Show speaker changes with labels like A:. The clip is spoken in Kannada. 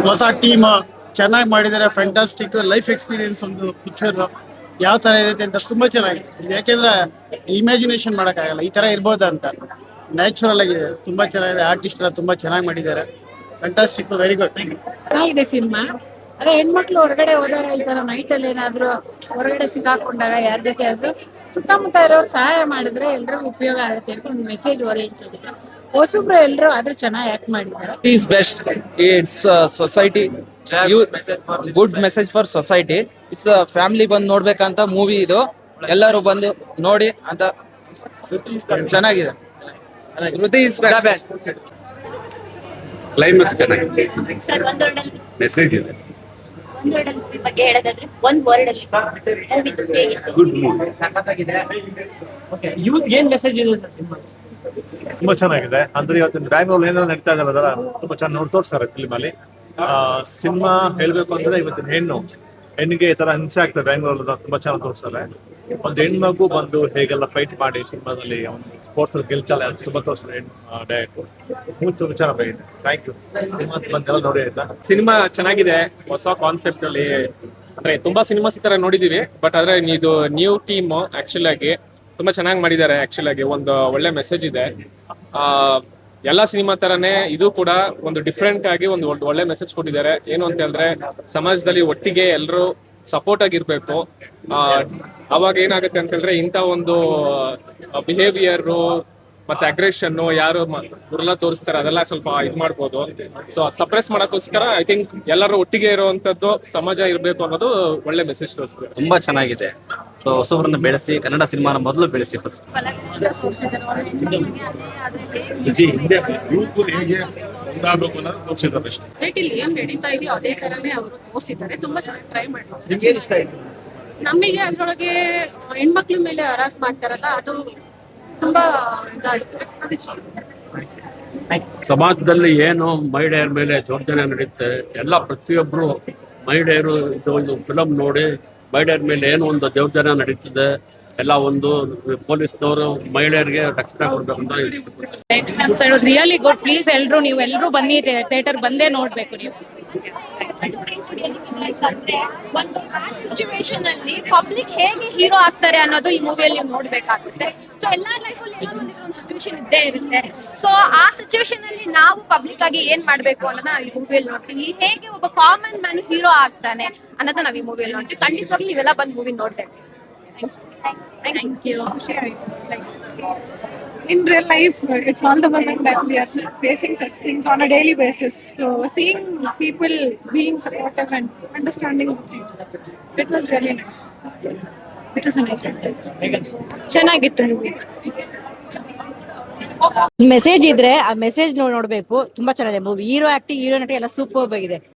A: ಹೊಸ ಟೀಮ್ ಚೆನ್ನಾಗಿ ಮಾಡಿದ್ದಾರೆ. ಫ್ಯಾಂಟಾಸ್ಟಿಕ್ ಲೈಫ್ ಎಕ್ಸ್ಪೀರಿಯನ್ಸ್ ಒಂದು ಪಿಕ್ಚರ್ ಯಾವ ತರ ಇರುತ್ತೆ ಅಂತ ತುಂಬಾ ಚೆನ್ನಾಗಿದೆ. ಯಾಕೆಂದ್ರೆ ಇಮ್ಯಾಜಿನೇಷನ್ ಮಾಡೋಕ್ಕಾಗಲ್ಲ ಈ ತರ ಇರ್ಬೋದ ಅಂತ. ನ್ಯಾಚುರಲ್ ಆಗಿದೆ, ತುಂಬಾ ಚೆನ್ನಾಗಿದೆ. ಆರ್ಟಿಸ್ಟ್ ಎಲ್ಲ ತುಂಬಾ ಚೆನ್ನಾಗಿ ಮಾಡಿದ್ದಾರೆ. Fantastic, very good.
B: ಚೆನ್ನಾಗಿದೆ ಸಿನಿಮಾ. ಅದೇ ಹೆಣ್ಮಕ್ಳು ಹೊರಗಡೆ ಹೋದಾಗ ಈ ತರ ನೈಟ್ ಅಲ್ಲಿ ಏನಾದ್ರು ಹೊರಗಡೆ ಸಿಕ್ಕಾಕೊಂಡಾಗ ಯಾರ ಜೊತೆ ಆದ್ರೂ ಸುತ್ತಮುತ್ತ ಇರೋರು ಸಹಾಯ ಮಾಡಿದ್ರೆ ಎಲ್ರಿಗೂ ಉಪಯೋಗ ಆಗುತ್ತೆ ಅಂತ ಒಂದು ಮೆಸೇಜ್ ಓರಿಯೆಂಟೆಡ್ ಇದೆ. ಹೊಸಬ್ರು ಎಲ್ಲರೂ ಆದ್ರೂ ಚೆನ್ನಾಗಿ ಆಕ್ಟ್ ಮಾಡಿದ್ದಾರೆ.
C: is best. It's society good message for society. It's a family ಬಂದು ನೋಡ್ಬೇಕಂತ ಮೂವಿ ಇದು. ಎಲ್ಲರೂ ಬಂದು ನೋಡಿ ಅಂತ ಚೆನ್ನಾಗಿದೆ. ಶ್ರುತಿ is best.
D: ಕ್ಲೈಮ್ಯಾಕ್ಸ್ ಚೆನ್ನಾಗಿದೆ,
E: ಸರ್ ಒಂದು ವರ್ಡಲ್ಲಿ
D: ಮೆಸೇಜ್ ಇದೆ,
E: ಒಂದು ವರ್ಡಲ್ಲಿ ಮೂವಿ ಬಗ್ಗೆ ಹೇಳೋದಾದ್ರೆ ಒಂದು ವರ್ಡ್ ಅಲ್ಲಿ ಮೂವಿ ಹೇಗಿತ್ತು?
D: Good movie.
F: ಯೂತ್ ಏನ್ ಮೆಸೇಜ್ ಇದೆ ಸಿನಿಮಾ?
G: ತುಂಬಾ ಚೆನ್ನಾಗಿದೆ. ಅಂದ್ರೆ ಇವತ್ತಿನ ಬ್ಯಾಂಗ್ಳೂರ್ ಏನೆಲ್ಲ ನಡೀತಾ ಇದಾರೆ ಅದರ ತುಂಬಾ ಚೆನ್ನಾಗಿ ತೋರಿಸ್ತಾರೆ ಫಿಲ್ಮ್ ಅಲ್ಲಿ. ಸಿನಿಮಾ ಹೇಳ್ಬೇಕು ಅಂದ್ರೆ ಇವತ್ತಿನ ಹೆಣ್ಣಿಗೆ ಈ ತರ ಹಿಂಸೆ ಆಗ್ತದೆ ಬ್ಯಾಂಗ್ಳೂರ್ ತುಂಬಾ ಚೆನ್ನಾಗಿ ತೋರಿಸ್ತಾರೆ. ಒಂದು ಹೆಣ್ಮಗು ಬಂದು ಹೇಗೆಲ್ಲ ಫೈಟ್ ಮಾಡಿ ಸಿನಿಮಾದಲ್ಲಿ ಸ್ಪೋರ್ಟ್ಸ್ ಅಲ್ಲಿ ಗೆಲ್ತಾಳೆ ಅಂತ ತುಂಬಾ ತೋರಿಸ್ತಾರೆ ಡೈರೆಕ್ಟರ್. ತುಂಬಾ ಚೆನ್ನಾಗಿದೆ. Thank you. ಬಂದೆಲ್ಲ ನೋಡಿ ಆಯ್ತಾ.
F: ಸಿನಿಮಾ ಚೆನ್ನಾಗಿದೆ, ಹೊಸ ಕಾನ್ಸೆಪ್ಟ್ ಅಲ್ಲಿ. ಅಂದ್ರೆ ತುಂಬಾ ಸಿನಿಮಾಸ್ ಈ ತರ ನೋಡಿದೀವಿ, ಬಟ್ ಆದ್ರೆ ಇದು ನ್ಯೂ ಟೀಮ್ ಆಕ್ಚುಲ್ ಆಗಿ ತುಂಬಾ ಚೆನ್ನಾಗಿ ಮಾಡಿದ್ದಾರೆ. ಆಕ್ಚುಲ್ ಆಗಿ ಒಂದು ಒಳ್ಳೆ ಮೆಸೇಜ್ ಇದೆ. ಎಲ್ಲಾ ಸಿನಿಮಾ ತರನೇ ಇದು ಕೂಡ ಒಂದು ಡಿಫ್ರೆಂಟ್ ಆಗಿ ಒಂದು ಒಳ್ಳೆ ಮೆಸೇಜ್ ಕೊಟ್ಟಿದ್ದಾರೆ. ಏನು ಅಂತ ಹೇಳಿದ್ರೆ ಸಮಾಜದಲ್ಲಿ ಒಟ್ಟಿಗೆ ಎಲ್ಲರೂ ಸಪೋರ್ಟ್ ಆಗಿರ್ಬೇಕು. ಅವಾಗ ಏನಾಗುತ್ತೆ ಅಂತ ಹೇಳಿದ್ರೆ ಇಂಥ ಒಂದು ಬಿಹೇವಿಯರ್ ಮತ್ತೆ ಅಗ್ರೆಷನ್ ಯಾರು ಇವರೆಲ್ಲ ತೋರಿಸ್ತಾರೆ ಅದೆಲ್ಲ ಸ್ವಲ್ಪ ಇದು ಮಾಡ್ಬೋದು. ಸೊ ಸಪ್ರೆಸ್ ಮಾಡಕ್ಕೋಸ್ಕರ ಐ ಥಿಂಕ್ ಎಲ್ಲರೂ ಒಟ್ಟಿಗೆ ಇರುವಂತದ್ದು ಸಮಾಜ ಇರಬೇಕು ಅನ್ನೋದು ಒಳ್ಳೆ ಮೆಸೇಜ್ ತೋರಿಸ್ತಾರೆ.
C: ತುಂಬಾ ಚೆನ್ನಾಗಿದೆ. ಸೊ ಹೊಸಬ್ರನ್ನ ಬೆಳೆಸಿ, ಕನ್ನಡ ಸಿನಿಮಾನ ಮೊದಲು ಬೆಳೆಸಿ ಫಸ್ಟ್.
D: ಹಿಂದೆ ಯೂತ್ ಹೇಗೆ ಮುಂದಾಗಬೇಕು ಅನ್ನೋದು ತೋರಿಸಿದ್ದಾರೆ ಅಷ್ಟೇ.
B: ಸೊಸೈಟಿಲಿ ಏನ್ ನಡೀತಾ ಇದೆಯೋ ಅದೇ ತರನೇ ಅವರು ತೋರಿಸಿದ್ದಾರೆ. ತುಂಬಾ ಚೆನ್ನಾಗಿ ಟ್ರೈ ಮಾಡಿದ್ದಾರೆ. ನಮಗೆ ಅದ್ರೊಳಗೆ ಹೆಣ್ಮಕ್ಳ ಮೇಲೆ ಹರಾಸ್ ಮಾಡ್ತಾರಲ್ಲ, ಅದು ತುಂಬಾ ಇದಾಗಿದೆ. ಅದಿಷ್ಟ.
H: ಸಮಾಜದಲ್ಲಿ ಏನು ಮಹಿಳೆಯರ ಮೇಲೆ ದೌರ್ಜನ್ಯ ನಡೆಯುತ್ತೆ ಎಲ್ಲ ಪ್ರತಿಯೊಬ್ಬರು ಮಹಿಳೆಯರು ಇದು ಒಂದು ಫಿಲಮ್ ನೋಡಿ ಮಹಿಳೆಯರ ಮೇಲೆ ಏನು ಒಂದು ದೌರ್ಜನ್ಯ ನಡೀತಿದೆ ಎಲ್ಲ ಒಂದು ಪೊಲೀಸ್ನವರು ಮಹಿಳೆಯರಿಗೆ ರಕ್ಷಣೆ ಕೊಡಬೇಕು ಅಂತ.
B: So it was really good. Please ಎಲ್ರು ನೀವು ಎಲ್ಲರೂ ಬನ್ನಿ, ಥಿಯೇಟರ್ ಬಂದೇ ನೋಡ್ಬೇಕು ನೀವು.
E: ಅಂದ್ರೆ ಒಂದು ಸಿಚುವೇಶನ್ ಅಲ್ಲಿ ಪಬ್ಲಿಕ್ ಹೇಗೆ ಹೀರೋ ಆಗ್ತಾರೆ ಅನ್ನೋದು ಈ ಮೂವಿಯಲ್ಲಿ ನೋಡ್ಬೇಕಾಗುತ್ತೆ. ಸೊ ಎಲ್ಲಾರ ಲೈಫಲ್ಲಿ ಏನೋ ಒಂದು ಸಿಚುವೇಶನ್ ಇದ್ದೇ ಇರುತ್ತೆ. ಸೊ ಆ ಸಿಚುವೇಶನ್ ಅಲ್ಲಿ ನಾವು ಪಬ್ಲಿಕ್ ಆಗಿ ಏನ್ ಮಾಡ್ಬೇಕು ಅನ್ನೋದನ್ನ ನಾವು ಈ ಮೂವಿಯಲ್ಲಿ ನೋಡ್ತೀವಿ. ಹೇಗೆ ಒಬ್ಬ ಕಾಮನ್ ಮ್ಯಾನ್ ಹೀರೋ ಆಗ್ತಾನೆ ಅನ್ನೋದನ್ನ ನಾವು ಈ ಮೂವಿಯಲ್ಲಿ ನೋಡ್ತೀವಿ. ಖಂಡಿತವಾಗ್ಲೂ ನೀವೆಲ್ಲ ಬಂದು ಮೂವಿ ನೋಡ್ಬೇಕು.
B: Thank you.
I: In real life, it's all the women that we are facing such things on a daily basis. So seeing people being supportive and understanding the thing, it was really nice. It was a nice one.
B: ಚೆನ್ನಾಗಿತ್ತು ಮೂವಿ.
J: ಮೆಸೇಜ್ ಇದ್ರೆ ಆ ಮೆಸೇಜ್ ನೋಡ್ಬೇಕು. ತುಂಬಾ ಚೆನ್ನಾಗಿದೆ ಮೂವಿ. ಹೀರೋ ಆಕ್ಟಿಂಗ್, ಹೀರೋ ನಟಿ ಎಲ್ಲ ಸೂಪರ್ ಆಗಿದೆ.